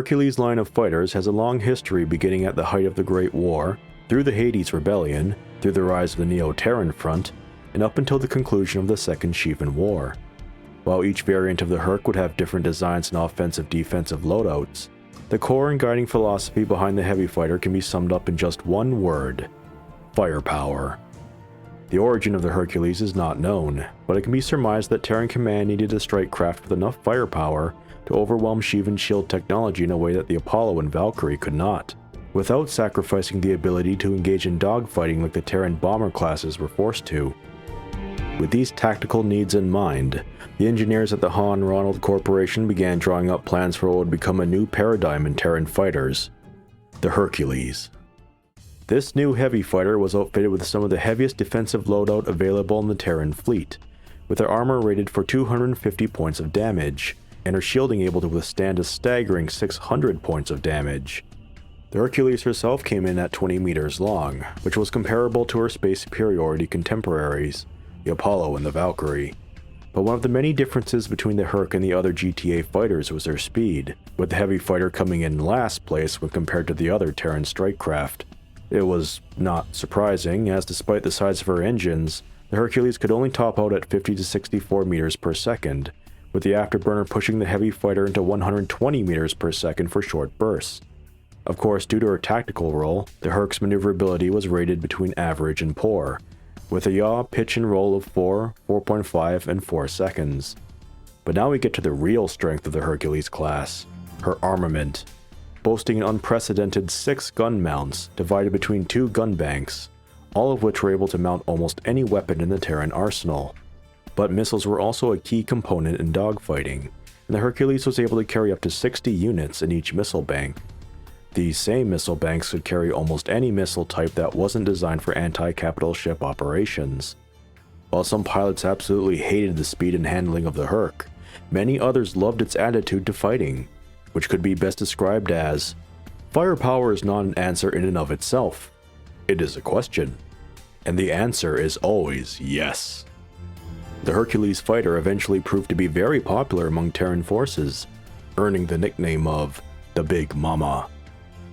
Hercules line of fighters has a long history beginning at the height of the Great War, through the Hades Rebellion, through the rise of the Neo-Terran Front, and up until the conclusion of the Second Shivan War. While each variant of the Herc would have different designs and offensive-defensive loadouts, the core and guiding philosophy behind the heavy fighter can be summed up in just one word: firepower. The origin of the Hercules is not known, but it can be surmised that Terran Command needed a strike craft with enough firepower to overwhelm Shivan's shield technology in a way that the Apollo and Valkyrie could not, without sacrificing the ability to engage in dogfighting like the Terran bomber classes were forced to. With these tactical needs in mind, the engineers at the Han Ronald Corporation began drawing up plans for what would become a new paradigm in Terran fighters: the Hercules. This new heavy fighter was outfitted with some of the heaviest defensive loadout available in the Terran fleet, with their armor rated for 250 points of damage, and her shielding able to withstand a staggering 600 points of damage. The Hercules herself came in at 20 meters long, which was comparable to her space superiority contemporaries, the Apollo and the Valkyrie. But one of the many differences between the Herc and the other GTA fighters was their speed, with the heavy fighter coming in last place when compared to the other Terran strike craft. It was not surprising, as despite the size of her engines, the Hercules could only top out at 50 to 64 meters per second, with the afterburner pushing the heavy fighter into 120 meters per second for short bursts. Of course, due to her tactical role, the Herc's maneuverability was rated between average and poor, with a yaw, pitch, and roll of 4, 4.5, and 4 seconds. But now we get to the real strength of the Hercules class: her armament. Boasting an unprecedented 6 gun mounts divided between 2 gun banks, all of which were able to mount almost any weapon in the Terran arsenal. But missiles were also a key component in dogfighting, and the Hercules was able to carry up to 60 units in each missile bank. These same missile banks could carry almost any missile type that wasn't designed for anti-capital ship operations. While some pilots absolutely hated the speed and handling of the Herc, many others loved its attitude to fighting, which could be best described as, firepower is not an answer in and of itself. It is a question. And the answer is always yes. The Hercules fighter eventually proved to be very popular among Terran forces, earning the nickname of the Big Momma.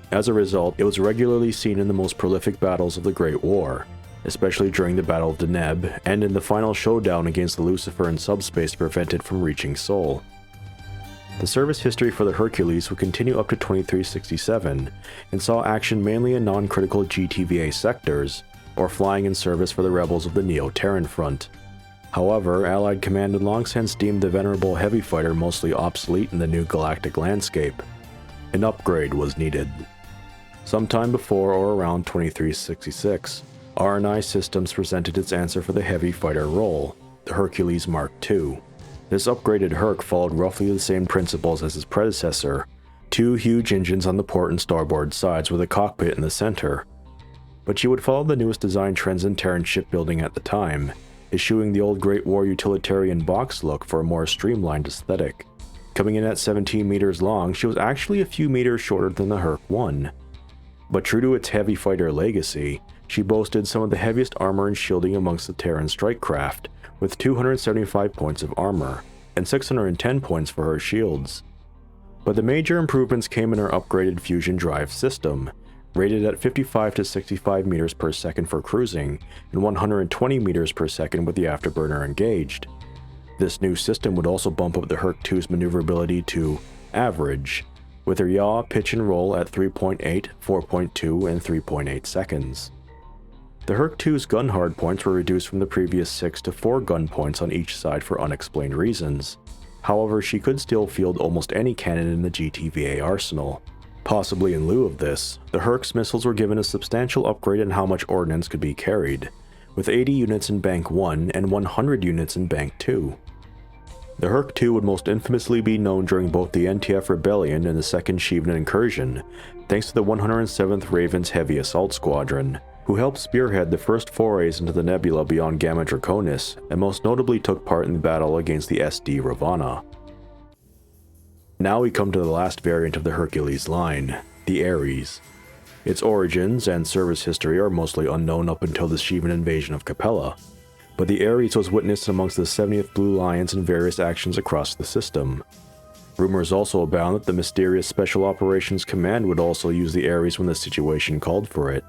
As a result, it was regularly seen in the most prolific battles of the Great War, especially during the Battle of Deneb and in the final showdown against the Lucifer in subspace to prevent it from reaching Sol. The service history for the Hercules would continue up to 2367, and saw action mainly in non-critical GTVA sectors, or flying in service for the rebels of the Neo-Terran Front. However, Allied Command had long since deemed the venerable heavy fighter mostly obsolete in the new galactic landscape. An upgrade was needed. Sometime before or around 2366, R&I Systems presented its answer for the heavy fighter role, the Hercules Mark II. This upgraded Herc followed roughly the same principles as his predecessor: 2 huge engines on the port and starboard sides with a cockpit in the center. But she would follow the newest design trends in Terran shipbuilding at the time, eschewing the old Great War utilitarian box look for a more streamlined aesthetic. Coming in at 17 meters long, she was actually a few meters shorter than the Herc 1. But true to its heavy fighter legacy, she boasted some of the heaviest armor and shielding amongst the Terran strike craft, with 275 points of armor, and 610 points for her shields. But the major improvements came in her upgraded fusion drive system, rated at 55 to 65 meters per second for cruising, and 120 meters per second with the afterburner engaged. This new system would also bump up the Herc 2's maneuverability to average, with her yaw, pitch, and roll at 3.8, 4.2, and 3.8 seconds. The Herc 2's gun hard points were reduced from the previous 6 to 4 gun points on each side for unexplained reasons. However, she could still field almost any cannon in the GTVA arsenal. Possibly in lieu of this, the Herc's missiles were given a substantial upgrade in how much ordnance could be carried, with 80 units in Bank 1 and 100 units in Bank 2. The Herc 2 would most infamously be known during both the NTF Rebellion and the Second Shivan Incursion, thanks to the 107th Ravens Heavy Assault Squadron, who helped spearhead the first forays into the nebula beyond Gamma Draconis, and most notably took part in the battle against the SD Ravana. Now we come to the last variant of the Hercules line, the Aries. Its origins and service history are mostly unknown up until the Shivan invasion of Capella, but the Aries was witnessed amongst the 70th Blue Lions in various actions across the system. Rumors also abound that the mysterious Special Operations Command would also use the Aries when the situation called for it.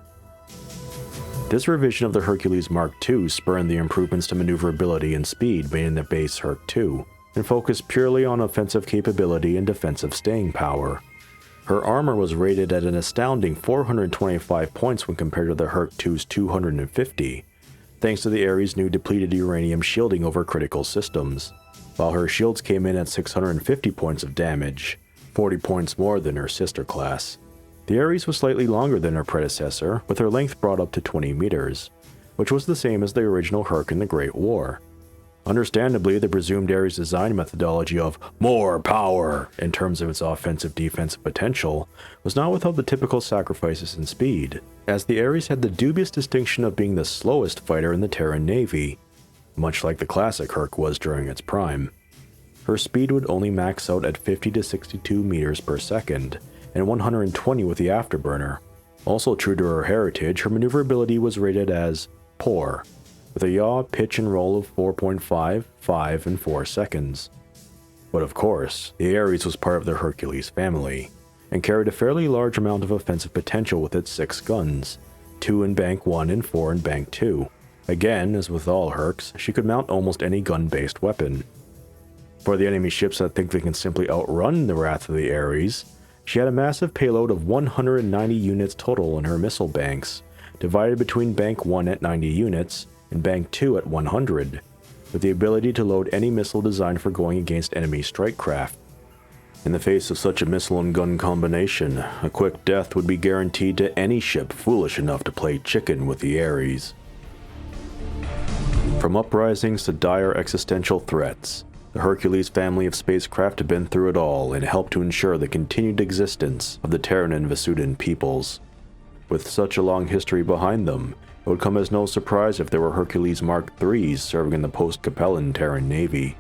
This revision of the Hercules Mark II spurned the improvements to maneuverability and speed made in the base Herc II, and focused purely on offensive capability and defensive staying power. Her armor was rated at an astounding 425 points when compared to the Herc II's 250, thanks to the Aries' new depleted uranium shielding over critical systems, while her shields came in at 650 points of damage, 40 points more than her sister class. The Aries was slightly longer than her predecessor, with her length brought up to 20 meters, which was the same as the original Herc in the Great War. Understandably, the presumed Aries design methodology of more power in terms of its offensive-defensive potential was not without the typical sacrifices in speed, as the Aries had the dubious distinction of being the slowest fighter in the Terran Navy, much like the classic Herc was during its prime. Her speed would only max out at 50 to 62 meters per second, and 120 with the afterburner. Also true to her heritage, her maneuverability was rated as poor, with a yaw, pitch, and roll of 4.5, 5, and 4 seconds. But of course, the Aries was part of the Hercules family, and carried a fairly large amount of offensive potential with its 6 guns, 2 in Bank 1 and 4 in Bank 2. Again, as with all Hercs, she could mount almost any gun-based weapon. For the enemy ships that think they can simply outrun the wrath of the Aries, she had a massive payload of 190 units total in her missile banks, divided between Bank 1 at 90 units and Bank 2 at 100, with the ability to load any missile designed for going against enemy strike craft. In the face of such a missile and gun combination, a quick death would be guaranteed to any ship foolish enough to play chicken with the Aries. From uprisings to dire existential threats, the Hercules family of spacecraft have been through it all and helped to ensure the continued existence of the Terran and Vasudan peoples. With such a long history behind them, it would come as no surprise if there were Hercules Mark IIIs serving in the post-Capellan Terran Navy.